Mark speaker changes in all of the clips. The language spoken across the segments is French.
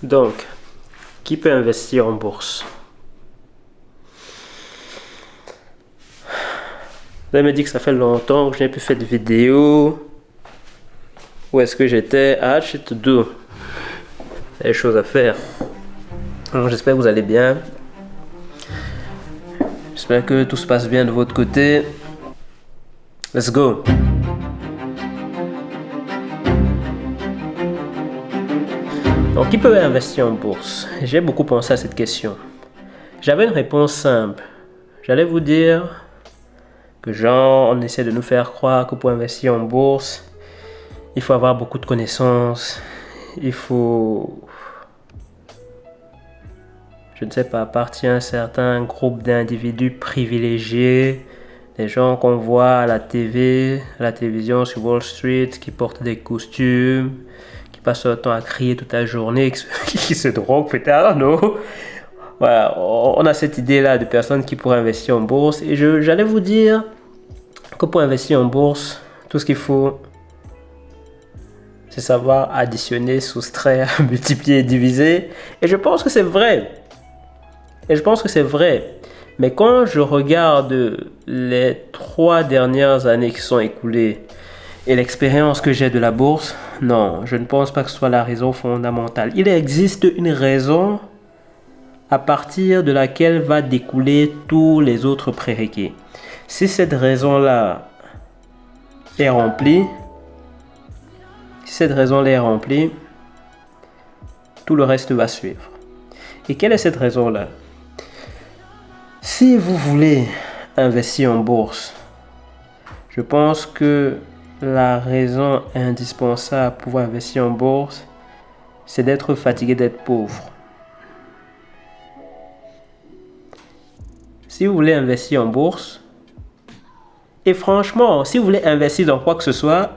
Speaker 1: Donc, qui peut investir en bourse? Vous allez me dire que ça fait longtemps que je n'ai plus fait de vidéo. Où est-ce que j'étais? Ah, je te dis. Il y a des choses à faire. Donc, j'espère que vous allez bien. J'espère que tout se passe bien de votre côté. Let's go. Donc, qui peut investir en bourse? J'ai beaucoup pensé à cette question. J'avais une réponse simple. J'allais vous dire que genre, on essaie de nous faire croire que pour investir en bourse, il faut avoir beaucoup de connaissances. Il faut, je ne sais pas, appartenir à un certain groupe d'individus privilégiés. Des gens qu'on voit à la TV, à la télévision sur Wall Street, qui portent des costumes, qui passent leur temps à crier toute la journée, qui se droguent peut-être, non? Voilà, on a cette idée-là de personnes qui pourraient investir en bourse. Et j'allais vous dire que pour investir en bourse, tout ce qu'il faut, c'est savoir additionner, soustraire, multiplier et diviser. Et je pense que c'est vrai. Mais quand je regarde les 3 dernières années qui sont écoulées et l'expérience que j'ai de la bourse, non, je ne pense pas que ce soit la raison fondamentale. Il existe une raison à partir de laquelle va découler tous les autres prérequis. Si cette raison-là est remplie, tout le reste va suivre. Et quelle est cette raison-là? Si vous voulez investir en bourse, je pense que la raison indispensable pour pouvoir investir en bourse, c'est d'être fatigué d'être pauvre. Si vous voulez investir en bourse, et franchement, si vous voulez investir dans quoi que ce soit,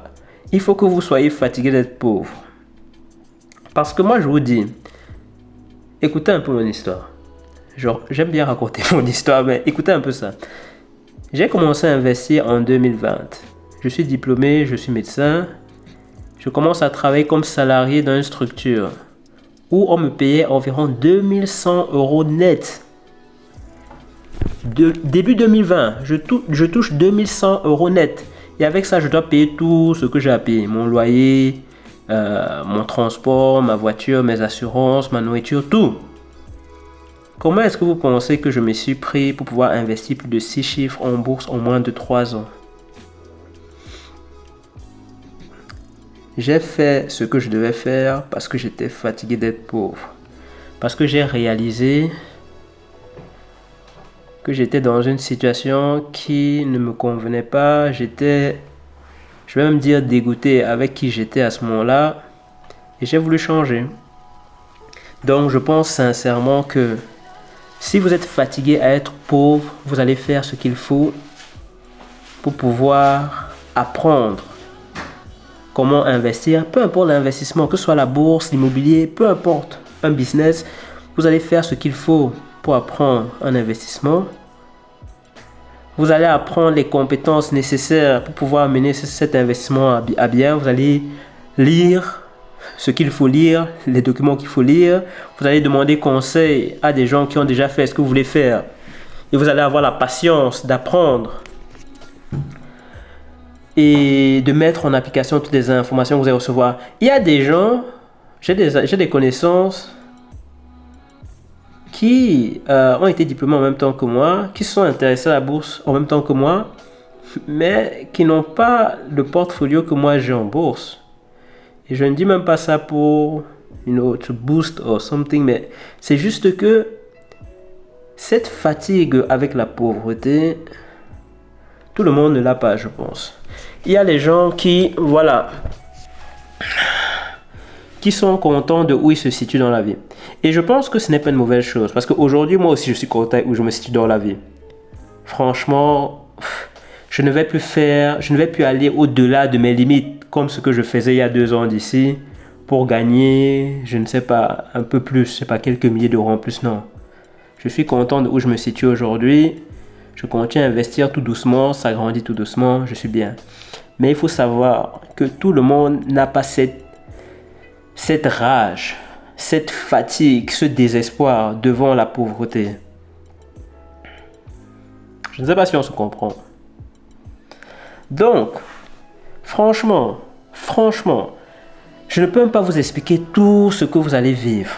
Speaker 1: il faut que vous soyez fatigué d'être pauvre. Parce que moi, je vous dis, écoutez un peu mon histoire. Genre, j'aime bien raconter mon histoire, mais écoutez un peu ça. J'ai commencé à investir en 2020. Je suis diplômé, je suis médecin. Je commence à travailler comme salarié dans une structure où on me payait environ 2100 € net. Début 2020, je touche 2100 € net. Et avec ça, je dois payer tout ce que j'ai à payer. Mon loyer, mon transport, ma voiture, mes assurances, ma nourriture, tout. Comment est-ce que vous pensez que je me suis pris pour pouvoir investir plus de 6 chiffres en bourse en moins de 3 ans? J'ai fait ce que je devais faire parce que j'étais fatigué d'être pauvre. Parce que j'ai réalisé que j'étais dans une situation qui ne me convenait pas. J'étais, je vais même dire, dégoûté avec qui j'étais à ce moment-là. Et j'ai voulu changer. Donc je pense sincèrement que si vous êtes fatigué à être pauvre, vous allez faire ce qu'il faut pour pouvoir apprendre comment investir. Peu importe l'investissement, que ce soit la bourse, l'immobilier, peu importe, un business, vous allez faire ce qu'il faut pour apprendre un investissement. Vous allez apprendre les compétences nécessaires pour pouvoir mener cet investissement à bien. Vous allez lire ce qu'il faut lire, les documents qu'il faut lire. Vous allez demander conseil à des gens qui ont déjà fait ce que vous voulez faire. Et vous allez avoir la patience d'apprendre et de mettre en application toutes les informations que vous allez recevoir. Il y a des gens, j'ai des connaissances qui ont été diplômés en même temps que moi, qui se sont intéressés à la bourse en même temps que moi, mais qui n'ont pas le portfolio que moi j'ai en bourse. Et je ne dis même pas ça pour, to boost or something, mais c'est juste que cette fatigue avec la pauvreté, tout le monde ne l'a pas, je pense. Il y a les gens qui, voilà, qui sont contents de où ils se situent dans la vie. Et je pense que ce n'est pas une mauvaise chose, parce qu'aujourd'hui, moi aussi, je suis content où je me situe dans la vie. Franchement, je ne vais plus aller au-delà de mes limites comme ce que je faisais il y a 2 ans d'ici pour gagner, je ne sais pas, un peu plus, je sais pas, quelques milliers d'euros en plus, non. Je suis content de où je me situe aujourd'hui. Je continue à investir tout doucement, ça grandit tout doucement, je suis bien. Mais il faut savoir que tout le monde n'a pas cette rage, cette fatigue, ce désespoir devant la pauvreté? Je ne sais pas si on se comprend. Donc, franchement, je ne peux même pas vous expliquer tout ce que vous allez vivre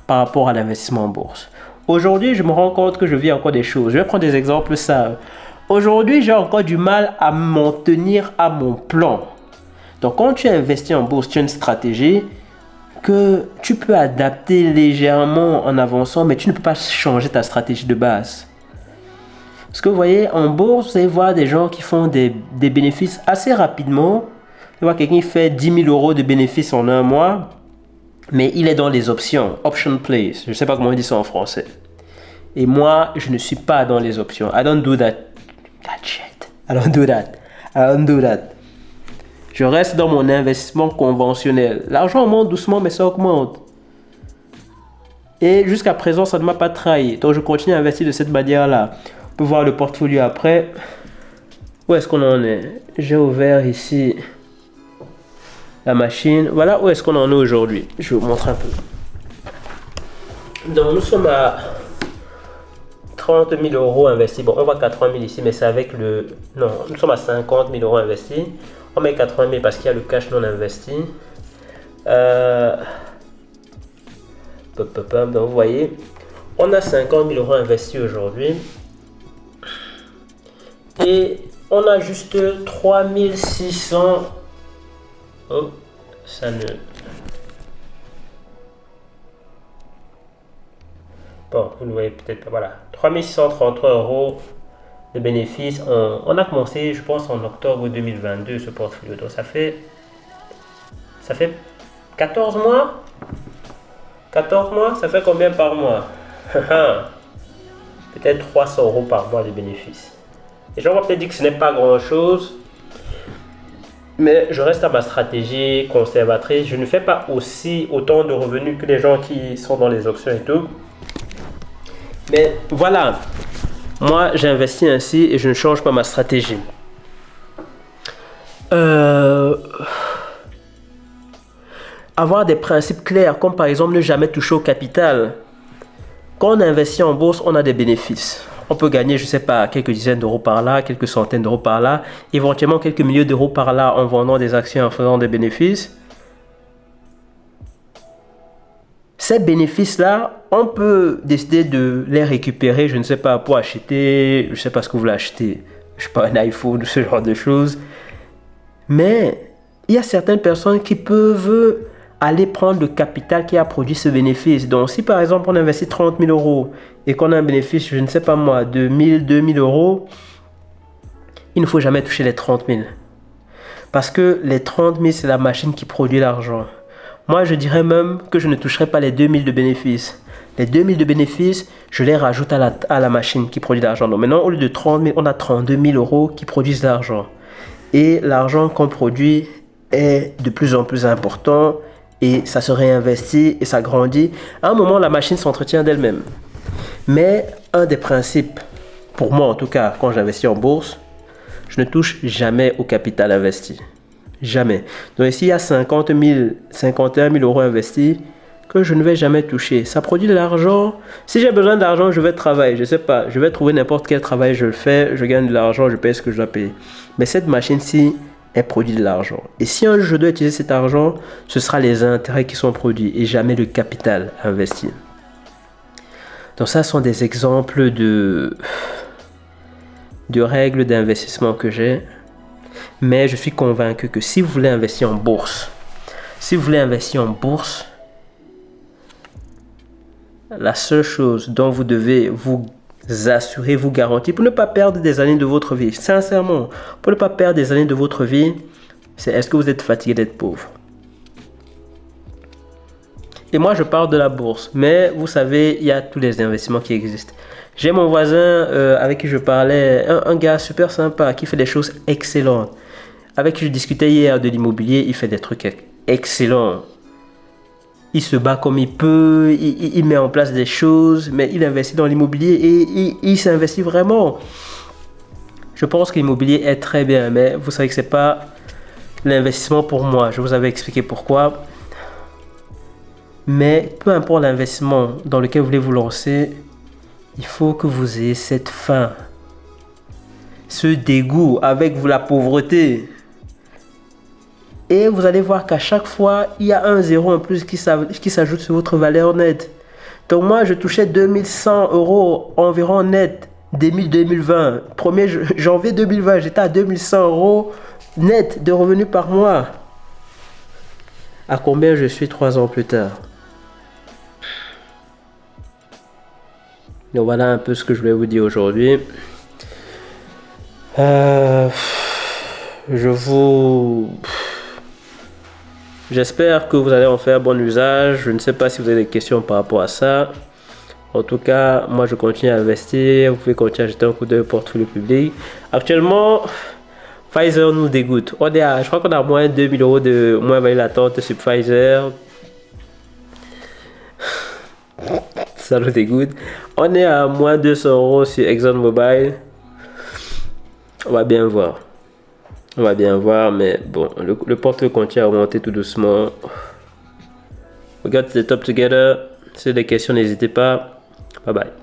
Speaker 1: par rapport à l'investissement en bourse. Aujourd'hui, je me rends compte que je vis encore des choses. Je vais prendre des exemples simples. Aujourd'hui, j'ai encore du mal à m'en tenir à mon plan. Donc, quand tu investis en bourse, tu as une stratégie que tu peux adapter légèrement en avançant, mais tu ne peux pas changer ta stratégie de base. Parce que vous voyez, en bourse, vous allez voir des gens qui font des bénéfices assez rapidement. Vous voyez quelqu'un qui fait 10 000 euros de bénéfices en un mois, mais il est dans les options, option plays. Je ne sais pas comment on dit ça en français. Et moi, je ne suis pas dans les options. I don't do that. That shit. I don't do that. Je reste dans mon investissement conventionnel. L'argent monte doucement, mais ça augmente. Et jusqu'à présent, ça ne m'a pas trahi. Donc, je continue à investir de cette manière-là. On peut voir le portfolio après. Où est-ce qu'on en est? J'ai ouvert ici la machine. Voilà où est-ce qu'on en est aujourd'hui. Je vais vous montrer un peu. Donc, nous sommes à 30 000 euros investis. Bon, on voit 80 000 ici, mais c'est avec le... Non, nous sommes à 50 000 euros investis. On met 80 000 parce qu'il y a le cash non investi. Donc, vous voyez, on a 50 000 euros investis aujourd'hui. Et on a juste 3 600. Oh, ça ne... Bon, vous ne voyez peut-être pas. Voilà, 3 633 euros de bénéfices. On a commencé, je pense, en octobre 2022 ce portfolio. Donc ça fait 14 mois. 14 mois, ça fait combien par mois? Peut-être 300 euros par mois de bénéfices. Et j'en vais peut-être dire que ce n'est pas grand-chose, mais je reste à ma stratégie conservatrice. Je ne fais pas autant de revenus que les gens qui sont dans les options et tout. Mais voilà, moi j'investis ainsi et je ne change pas ma stratégie. Avoir des principes clairs, comme par exemple ne jamais toucher au capital. Quand on investit en bourse, on a des bénéfices. On peut gagner, je ne sais pas, quelques dizaines d'euros par là, quelques centaines d'euros par là, éventuellement quelques milliers d'euros par là en vendant des actions, en faisant des bénéfices. Ces bénéfices-là, on peut décider de les récupérer, je ne sais pas, pour acheter, je ne sais pas ce que vous voulez acheter, je ne sais pas, un iPhone, ce genre de choses. Mais il y a certaines personnes qui peuvent aller prendre le capital qui a produit ce bénéfice. Donc, si par exemple, on investit 30 000 euros et qu'on a un bénéfice, je ne sais pas moi, de 1000, 2000 euros, il ne faut jamais toucher les 30 000. Parce que les 30 000, c'est la machine qui produit l'argent. Moi, je dirais même que je ne toucherai pas les 2000 de bénéfices. Les 2000 de bénéfices, je les rajoute à la machine qui produit l'argent. Donc maintenant, au lieu de 30 000, on a 32 000 euros qui produisent l'argent. Et l'argent qu'on produit est de plus en plus important et ça se réinvestit et ça grandit. À un moment, la machine s'entretient d'elle-même. Mais un des principes, pour moi en tout cas, quand j'investis en bourse, je ne touche jamais au capital investi. Jamais. Donc ici, il y a 51 000 euros investis que je ne vais jamais toucher. Ça produit de l'argent. Si j'ai besoin d'argent, je vais travailler. Je ne sais pas. Je vais trouver n'importe quel travail, je le fais. Je gagne de l'argent, je paye ce que je dois payer. Mais cette machine-ci, elle produit de l'argent. Et si un jour je dois utiliser cet argent, ce sera les intérêts qui sont produits et jamais le capital investi. Donc ça, sont des exemples de règles d'investissement que j'ai. Mais je suis convaincu que si vous voulez investir en bourse, la seule chose dont vous devez vous assurer, vous garantir, pour ne pas perdre des années de votre vie, sincèrement, pour ne pas perdre des années de votre vie, c'est est-ce que vous êtes fatigué d'être pauvre? Et moi, je parle de la bourse, mais vous savez, il y a tous les investissements qui existent. J'ai mon voisin avec qui je parlais, un gars super sympa qui fait des choses excellentes. Avec qui je discutais hier de l'immobilier, il fait des trucs excellents. Il se bat comme il peut, il met en place des choses, mais il investit dans l'immobilier et il s'investit vraiment. Je pense que l'immobilier est très bien, mais vous savez que ce n'est pas l'investissement pour moi. Je vous avais expliqué pourquoi. Mais peu importe l'investissement dans lequel vous voulez vous lancer, il faut que vous ayez cette faim, ce dégoût avec la pauvreté. Et vous allez voir qu'à chaque fois, il y a un zéro en plus qui s'ajoute sur votre valeur nette. Donc moi, je touchais 2100 euros environ net début 2020. 1er janvier 2020, j'étais à 2100 euros net de revenus par mois. À combien je suis 3 ans plus tard? Donc voilà un peu ce que je voulais vous dire aujourd'hui. J'espère que vous allez en faire bon usage. Je ne sais pas si vous avez des questions par rapport à ça. En tout cas, moi je continue à investir. Vous pouvez continuer à jeter un coup d'œil au portfolio public. Actuellement, Pfizer nous dégoûte. Je crois qu'on a moins de 2000 euros de moins value latente sur Pfizer. Ça nous dégoûte. On est à moins 200 euros sur ExxonMobil. On va bien voir. On va bien voir, mais bon, le portefeuille continue à augmenter tout doucement. We got the top together. Si vous avez des questions, n'hésitez pas. Bye bye.